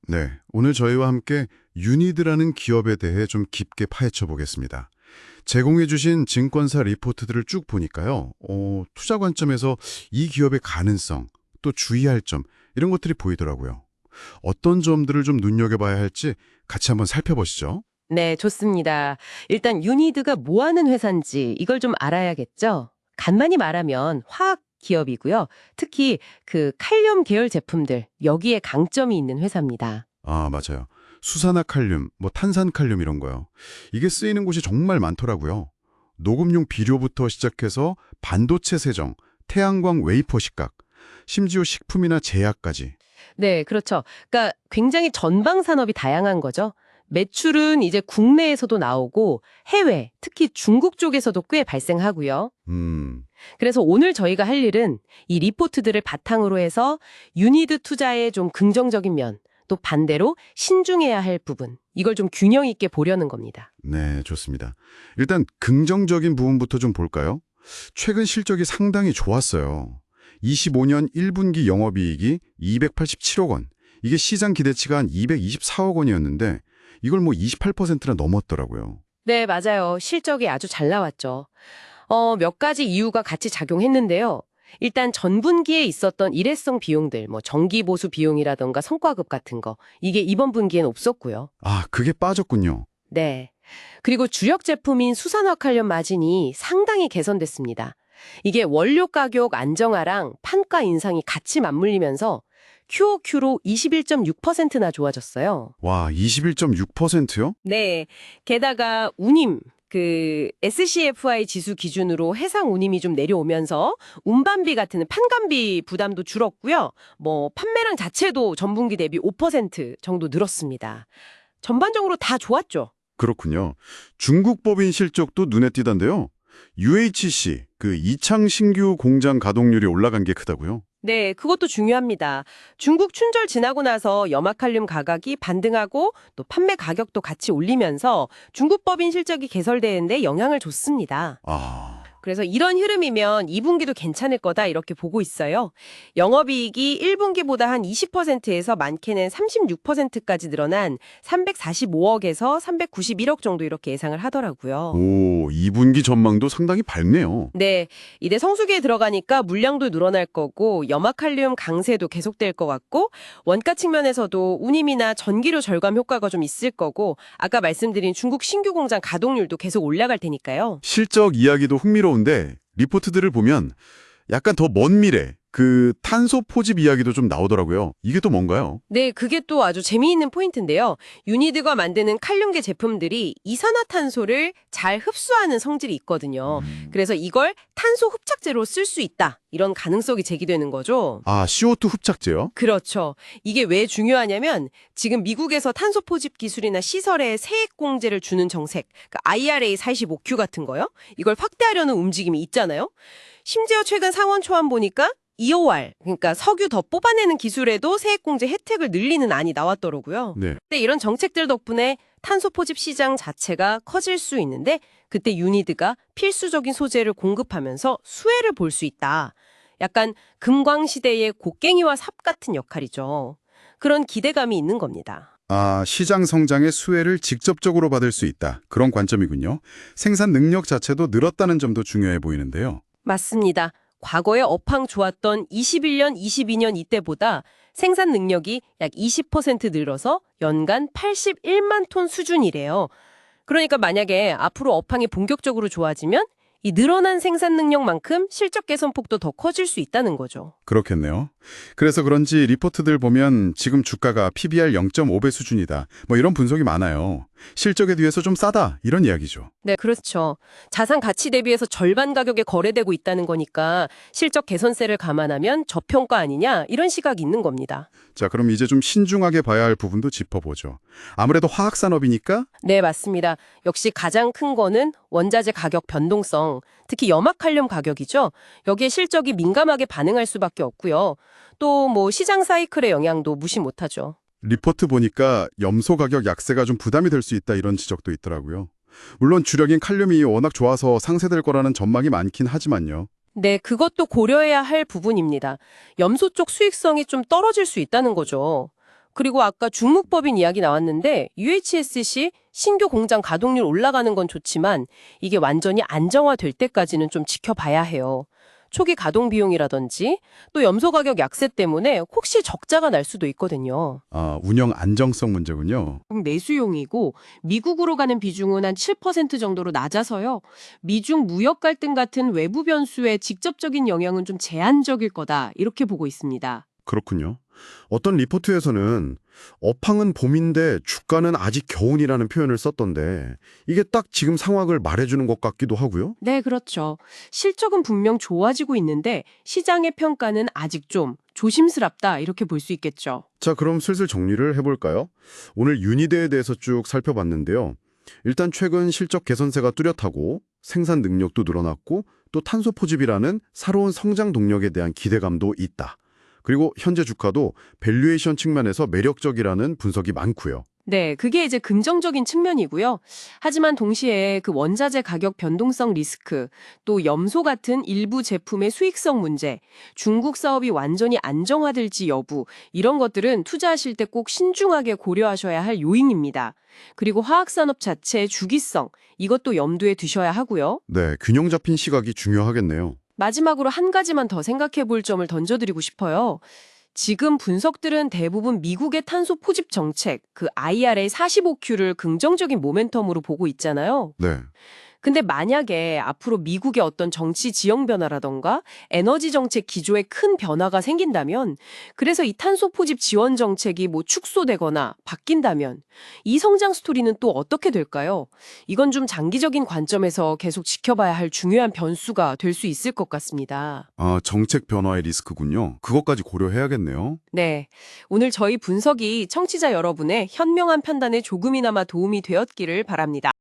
네, 오늘 저희와 함께 유니드라는 기업에 대해 좀 깊게 파헤쳐 보겠습니다. 제공해 주신 증권사 리포트들을 쭉 보니까요. 투자 관점에서 이 기업의 가능성, 또 주의할 점 이런 것들이 보이더라고요. 어떤 점들을 좀 눈여겨봐야 할지 같이 한번 살펴보시죠. 네, 좋습니다. 일단 유니드가 뭐 하는 회사인지 이걸 좀 알아야겠죠? 간만히 말하면 화학 기업이고요. 특히 그 칼륨 계열 제품들, 여기에 강점이 있는 회사입니다. 아, 맞아요. 수산화칼륨, 탄산칼륨 이런 거요. 이게 쓰이는 곳이 정말 많더라고요. 녹음용 비료부터 시작해서 반도체 세정, 태양광 웨이퍼 식각, 심지어 식품이나 제약까지. 네, 그렇죠. 그러니까 굉장히 전방 산업이 다양한 거죠. 매출은 이제 국내에서도 나오고 해외, 특히 중국 쪽에서도 꽤 발생하고요. 음, 그래서 오늘 저희가 할 일은 이 리포트들을 바탕으로 해서 유니드 투자의 좀 긍정적인 면, 또 반대로 신중해야 할 부분, 이걸 좀 균형 있게 보려는 겁니다. 네, 좋습니다. 일단 긍정적인 부분부터 좀 볼까요? 최근 실적이 상당히 좋았어요. 25년 1분기 영업이익이 287억 원. 이게 시장 기대치가 한 224억 원이었는데 이걸 28%나 넘었더라고요. 네, 맞아요. 실적이 아주 잘 나왔죠. 몇 가지 이유가 같이 작용했는데요. 일단 전분기에 있었던 일회성 비용들, 정기 보수 비용이라던가 성과급 같은 거, 이게 이번 분기엔 없었고요. 아, 그게 빠졌군요. 네. 그리고 주력 제품인 수산화 관련 마진이 상당히 개선됐습니다. 이게 원료 가격 안정화랑 판가 인상이 같이 맞물리면서 QOQ로 21.6%나 좋아졌어요. 와, 21.6%요? 네. 게다가 운임, SCFI 지수 기준으로 해상 운임이 좀 내려오면서 운반비 같은 판관비 부담도 줄었고요. 판매량 자체도 전분기 대비 5% 정도 늘었습니다. 전반적으로 다 좋았죠. 그렇군요. 중국 법인 실적도 눈에 띄던데요. UHC, 이창 신규 공장 가동률이 올라간 게 크다고요? 네, 그것도 중요합니다. 중국 춘절 지나고 나서 염화칼륨 가격이 반등하고 또 판매 가격도 같이 올리면서 중국 법인 실적이 개설되는데 영향을 줬습니다. 아, 그래서 이런 흐름이면 2분기도 괜찮을 거다 이렇게 보고 있어요. 영업이익이 1분기보다 한 20%에서 많게는 36%까지 늘어난 345억에서 391억 정도 이렇게 예상을 하더라고요. 오, 2분기 전망도 상당히 밝네요. 네, 이제 성수기에 들어가니까 물량도 늘어날 거고 염화칼륨 강세도 계속될 것 같고 원가 측면에서도 운임이나 전기료 절감 효과가 좀 있을 거고 아까 말씀드린 중국 신규 공장 가동률도 계속 올라갈 테니까요. 실적 이야기도 흥미로운데 리포트들을 보면 약간 더 먼 미래, 탄소 포집 이야기도 좀 나오더라고요. 이게 또 뭔가요? 네, 그게 또 아주 재미있는 포인트인데요. 유니드가 만드는 칼륨계 제품들이 이산화탄소를 잘 흡수하는 성질이 있거든요. 그래서 이걸 탄소 흡착제로 쓸 수 있다. 이런 가능성이 제기되는 거죠. 아, CO2 흡착제요? 그렇죠. 이게 왜 중요하냐면 지금 미국에서 탄소 포집 기술이나 시설에 세액 공제를 주는 정책, IRA 45Q 같은 거요. 이걸 확대하려는 움직임이 있잖아요. 심지어 최근 상원 초안 보니까 EOR, 그러니까 석유 더 뽑아내는 기술에도 세액공제 혜택을 늘리는 안이 나왔더라고요. 네. 근데 이런 정책들 덕분에 탄소 포집 시장 자체가 커질 수 있는데 그때 유니드가 필수적인 소재를 공급하면서 수혜를 볼 수 있다. 약간 금광시대의 곡괭이와 삽 같은 역할이죠. 그런 기대감이 있는 겁니다. 아, 시장 성장의 수혜를 직접적으로 받을 수 있다. 그런 관점이군요. 생산 능력 자체도 늘었다는 점도 중요해 보이는데요. 맞습니다. 과거에 업황 좋았던 21년, 22년 이때보다 생산 능력이 약 20% 늘어서 연간 81만 톤 수준이래요. 그러니까 만약에 앞으로 업황이 본격적으로 좋아지면 이 늘어난 생산 능력만큼 실적 개선 폭도 더 커질 수 있다는 거죠. 그렇겠네요. 그래서 그런지 리포트들 보면 지금 주가가 PBR 0.5배 수준이다. 이런 분석이 많아요. 실적에 비해서 좀 싸다. 이런 이야기죠. 네, 그렇죠. 자산 가치 대비해서 절반 가격에 거래되고 있다는 거니까 실적 개선세를 감안하면 저평가 아니냐 이런 시각이 있는 겁니다. 자, 그럼 이제 좀 신중하게 봐야 할 부분도 짚어보죠. 아무래도 화학산업이니까 네, 맞습니다. 역시 가장 큰 거는 원자재 가격 변동성, 특히 염화칼륨 가격이죠. 여기에 실적이 민감하게 반응할 수밖에 없고요. 또 시장 사이클의 영향도 무시 못하죠. 리포트 보니까 염소 가격 약세가 좀 부담이 될 수 있다 이런 지적도 있더라고요. 물론 주력인 칼륨이 워낙 좋아서 상쇄될 거라는 전망이 많긴 하지만요. 네, 그것도 고려해야 할 부분입니다. 염소 쪽 수익성이 좀 떨어질 수 있다는 거죠. 그리고 아까 중무법인 이야기 나왔는데 UHSC 신규 공장 가동률 올라가는 건 좋지만 이게 완전히 안정화될 때까지는 좀 지켜봐야 해요. 초기 가동 비용이라든지 또 염소 가격 약세 때문에 혹시 적자가 날 수도 있거든요. 아, 운영 안정성 문제군요. 내수용이고 미국으로 가는 비중은 한 7% 정도로 낮아서요. 미중 무역 갈등 같은 외부 변수의 직접적인 영향은 좀 제한적일 거다 이렇게 보고 있습니다. 그렇군요. 어떤 리포트에서는 업황은 봄인데 주가는 아직 겨울이라는 표현을 썼던데 이게 딱 지금 상황을 말해주는 것 같기도 하고요. 네, 그렇죠. 실적은 분명 좋아지고 있는데 시장의 평가는 아직 좀 조심스럽다 이렇게 볼 수 있겠죠. 자, 그럼 슬슬 정리를 해볼까요? 오늘 유니드에 대해서 쭉 살펴봤는데요. 일단 최근 실적 개선세가 뚜렷하고 생산 능력도 늘어났고 또 탄소 포집이라는 새로운 성장 동력에 대한 기대감도 있다. 그리고 현재 주가도 밸류에이션 측면에서 매력적이라는 분석이 많고요. 네, 그게 이제 긍정적인 측면이고요. 하지만 동시에 그 원자재 가격 변동성 리스크, 또 염소 같은 일부 제품의 수익성 문제, 중국 사업이 완전히 안정화될지 여부, 이런 것들은 투자하실 때 꼭 신중하게 고려하셔야 할 요인입니다. 그리고 화학산업 자체의 주기성, 이것도 염두에 두셔야 하고요. 네, 균형 잡힌 시각이 중요하겠네요. 마지막으로 한 가지만 더 생각해 볼 점을 던져드리고 싶어요. 지금 분석들은 대부분 미국의 탄소 포집 정책, 그 IRA 45Q를 긍정적인 모멘텀으로 보고 있잖아요. 네. 근데 만약에 앞으로 미국의 어떤 정치 지형 변화라던가 에너지 정책 기조에 큰 변화가 생긴다면, 그래서 이 탄소 포집 지원 정책이 뭐 축소되거나 바뀐다면 이 성장 스토리는 또 어떻게 될까요? 이건 좀 장기적인 관점에서 계속 지켜봐야 할 중요한 변수가 될 수 있을 것 같습니다. 아, 정책 변화의 리스크군요. 그것까지 고려해야겠네요. 네. 오늘 저희 분석이 청취자 여러분의 현명한 판단에 조금이나마 도움이 되었기를 바랍니다.